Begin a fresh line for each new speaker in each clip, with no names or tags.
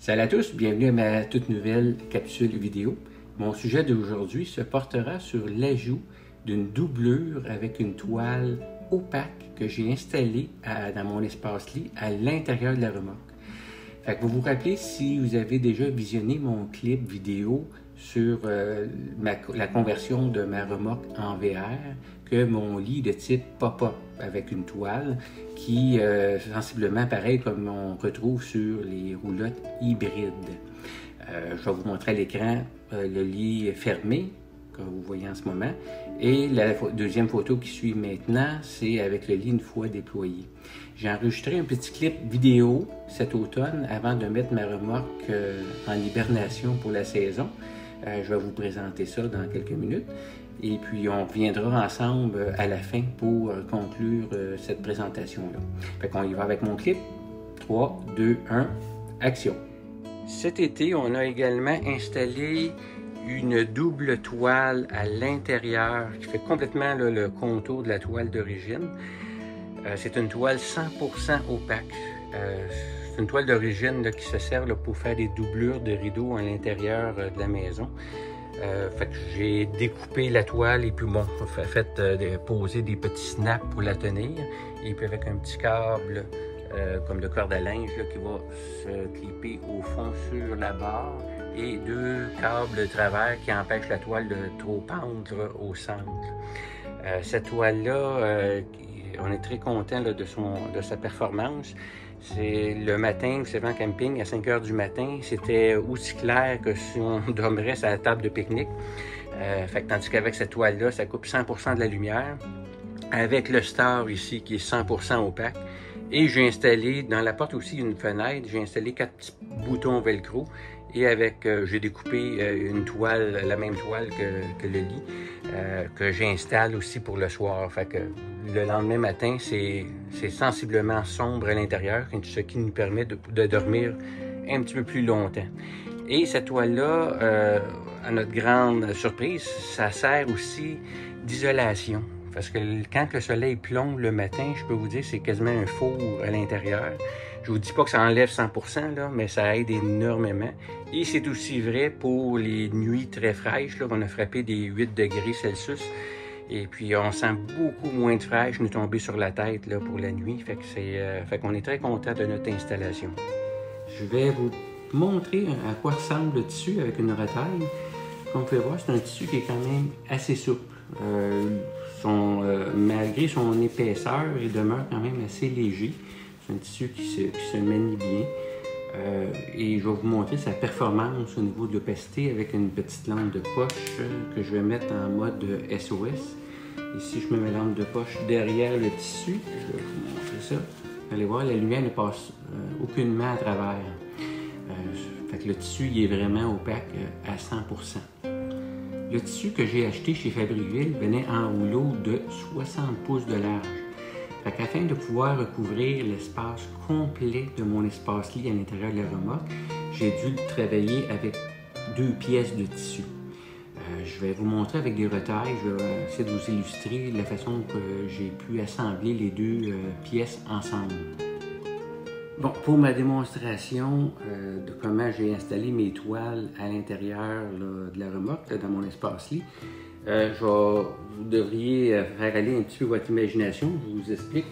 Salut à tous, bienvenue à ma toute nouvelle capsule vidéo. Mon sujet d'aujourd'hui se portera sur l'ajout d'une doublure avec une toile opaque que j'ai installée dans mon espace-lit à l'intérieur de la remorque. Fait que vous vous rappelez, si vous avez déjà visionné mon clip vidéo sur la conversion de ma remorque en VR, que mon lit de type pop-up avec une toile qui sensiblement pareil comme on retrouve sur les roulottes hybrides. Je vais vous montrer à l'écran le lit fermé, comme vous voyez en ce moment, et la deuxième photo qui suit maintenant, c'est avec le lit une fois déployé. J'ai enregistré un petit clip vidéo cet automne avant de mettre ma remorque en hibernation pour la saison. Je vais vous présenter ça dans quelques minutes. Et puis, on reviendra ensemble à la fin pour conclure cette présentation-là. Fait qu'on y va avec mon clip. 3, 2, 1, action! Cet été, on a également installé une double toile à l'intérieur qui fait complètement le contour de la toile d'origine. C'est une toile 100% opaque. C'est une toile d'origine qui se sert pour faire des doublures de rideaux à l'intérieur de la maison. Fait que j'ai découpé la toile et puis bon, poser des petits snaps pour la tenir. Et puis avec un petit câble comme de corde à linge qui va se clipper au fond sur la barre et deux câbles de travers qui empêchent la toile de trop pendre au centre. Cette toile-là, on est très content de sa performance. C'est le matin, c'est en camping, à 5 h du matin, c'était aussi clair que si on dormirait sur la table de pique-nique. Tandis qu'avec cette toile-là, ça coupe 100% de la lumière. Avec le star ici, qui est 100% opaque. Et j'ai installé, dans la porte aussi, une fenêtre, j'ai installé 4 petits boutons velcro. Et j'ai découpé une toile, la même toile que le lit, que j'installe aussi pour le soir. Fait que le lendemain matin, c'est sensiblement sombre à l'intérieur, ce qui nous permet de dormir un petit peu plus longtemps. Et cette toile-là, à notre grande surprise, ça sert aussi d'isolation. Parce que quand le soleil plombe le matin, je peux vous dire, c'est quasiment un four à l'intérieur. Je vous dis pas que ça enlève 100%, là, mais ça aide énormément. Et c'est aussi vrai pour les nuits très fraîches, là, on a frappé des 8 degrés Celsius. Et puis, on sent beaucoup moins de fraîche nous tomber sur la tête là, pour la nuit. Fait qu'on est très content de notre installation. Je vais vous montrer à quoi ressemble le tissu avec une retaille. Comme vous pouvez voir, c'est un tissu qui est quand même assez souple. Malgré son épaisseur, il demeure quand même assez léger. C'est un tissu qui se manie bien. Et je vais vous montrer sa performance au niveau de l'opacité avec une petite lampe de poche que je vais mettre en mode SOS. Ici, je mets ma lampe de poche derrière le tissu. Je vais vous montrer ça. Vous allez voir, la lumière ne passe aucunement à travers. Fait que le tissu il est vraiment opaque à 100%. Le tissu que j'ai acheté chez Fabricville venait en rouleau de 60 pouces de large. Afin de pouvoir recouvrir l'espace complet de mon espace-lit à l'intérieur de la remorque, j'ai dû le travailler avec 2 pièces de tissu. Je vais vous montrer avec des retailles, je vais essayer de vous illustrer la façon que j'ai pu assembler les 2 pièces ensemble. Bon, pour ma démonstration de comment j'ai installé mes toiles à l'intérieur de la remorque, dans mon espace-lit, vous devriez faire aller un petit peu votre imagination. Je vous explique.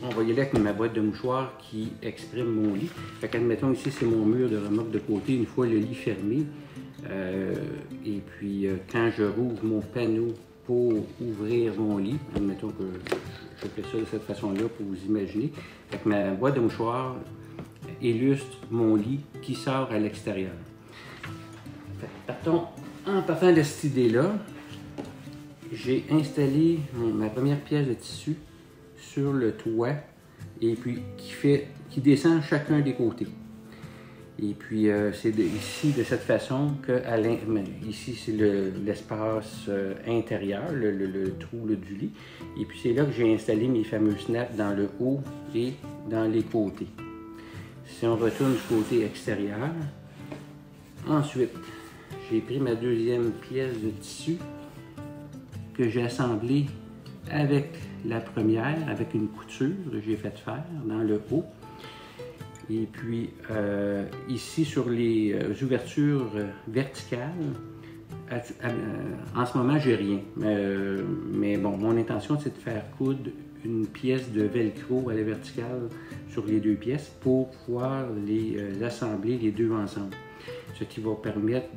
On va y aller avec ma boîte de mouchoirs qui exprime mon lit. Fait qu'admettons ici, c'est mon mur de remorque de côté, une fois le lit fermé. Et puis, quand je rouvre mon panneau pour ouvrir mon lit, admettons que je fais ça de cette façon-là pour vous imaginer. Fait que ma boîte de mouchoirs illustre mon lit qui sort à l'extérieur. En partant de cette idée-là, j'ai installé ma première pièce de tissu sur le toit et puis qui descend chacun des côtés. Et puis c'est ici de cette façon que ici c'est l'espace intérieur, le trou du lit. Et puis c'est là que j'ai installé mes fameux snaps dans le haut et dans les côtés. Si on retourne du côté extérieur, ensuite j'ai pris ma deuxième pièce de tissu que j'ai assemblée avec la première, avec une couture que j'ai fait faire dans le haut. Et puis ici sur les ouvertures verticales, en ce moment j'ai rien. Mais bon, mon intention c'est de faire coudre une pièce de velcro à la verticale sur les deux pièces pour pouvoir les assembler les deux ensemble. Ce qui va permettre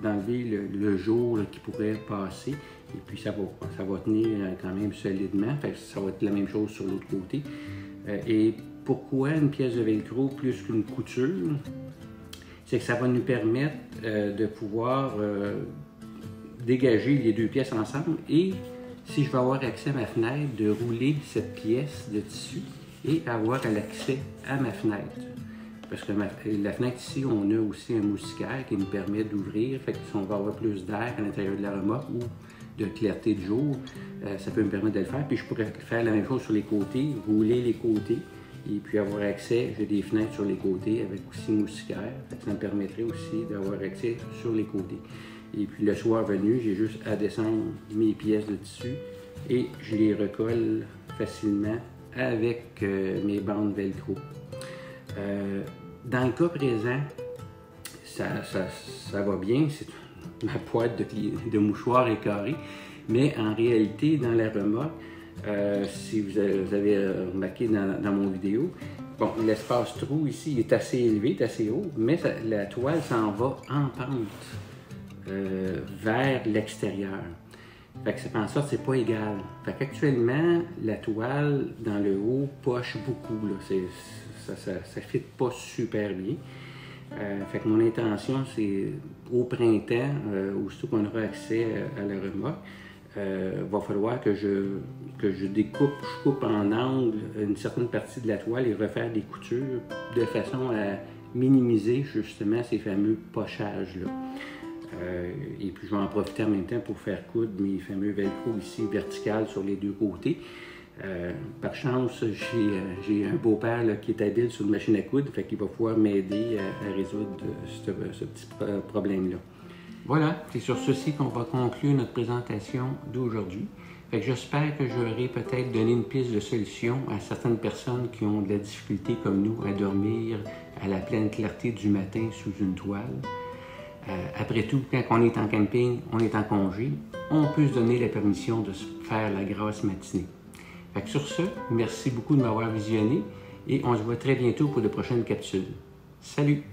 d'enlever le jour qui pourrait passer. Et puis ça va tenir quand même solidement. Fait que ça va être la même chose sur l'autre côté. Et pourquoi une pièce de velcro plus qu'une couture? C'est que ça va nous permettre de pouvoir dégager les deux pièces ensemble et si je veux avoir accès à ma fenêtre, de rouler cette pièce de tissu et avoir l'accès à ma fenêtre. Parce que la fenêtre ici, on a aussi un moustiquaire qui nous permet d'ouvrir, fait que si on va avoir plus d'air à l'intérieur de la remorque ou de clarté de jour, ça peut me permettre de le faire. Puis je pourrais faire la même chose sur les côtés, rouler les côtés et puis avoir accès, j'ai des fenêtres sur les côtés avec aussi moustiquaire, fait que ça me permettrait aussi d'avoir accès sur les côtés. Et puis le soir venu, j'ai juste à descendre mes pièces de tissu et je les recolle facilement avec mes bandes velcro. Dans le cas présent, ça va bien, ma boîte de mouchoirs est carrée, mais en réalité, dans la remorque, si vous avez remarqué dans mon vidéo, bon, l'espace trou ici est assez élevé, est assez haut, mais la toile s'en va en pente vers l'extérieur. Fait que ça fait en sorte que c'est pas égal. Fait qu'actuellement, la toile dans le haut poche beaucoup. Là. Ça fit pas super bien. Fait que mon intention, c'est au printemps, aussitôt qu'on aura accès à la remorque, va falloir que je coupe en angle une certaine partie de la toile et refaire des coutures de façon à minimiser justement ces fameux pochages-là. Et puis je vais en profiter en même temps pour faire coudre mes fameux velcro ici verticales sur les deux côtés. Par chance, j'ai un beau-père qui est habile sur une machine à coudre, fait qu'il va pouvoir m'aider à résoudre ce petit problème-là. Voilà, c'est sur ceci qu'on va conclure notre présentation d'aujourd'hui. J'espère que j'aurai peut-être donné une piste de solution à certaines personnes qui ont de la difficulté comme nous à dormir à la pleine clarté du matin sous une toile. Après tout, quand on est en camping, on est en congé, on peut se donner la permission de se faire la grasse matinée. Sur ce, merci beaucoup de m'avoir visionné et on se voit très bientôt pour de prochaines capsules. Salut!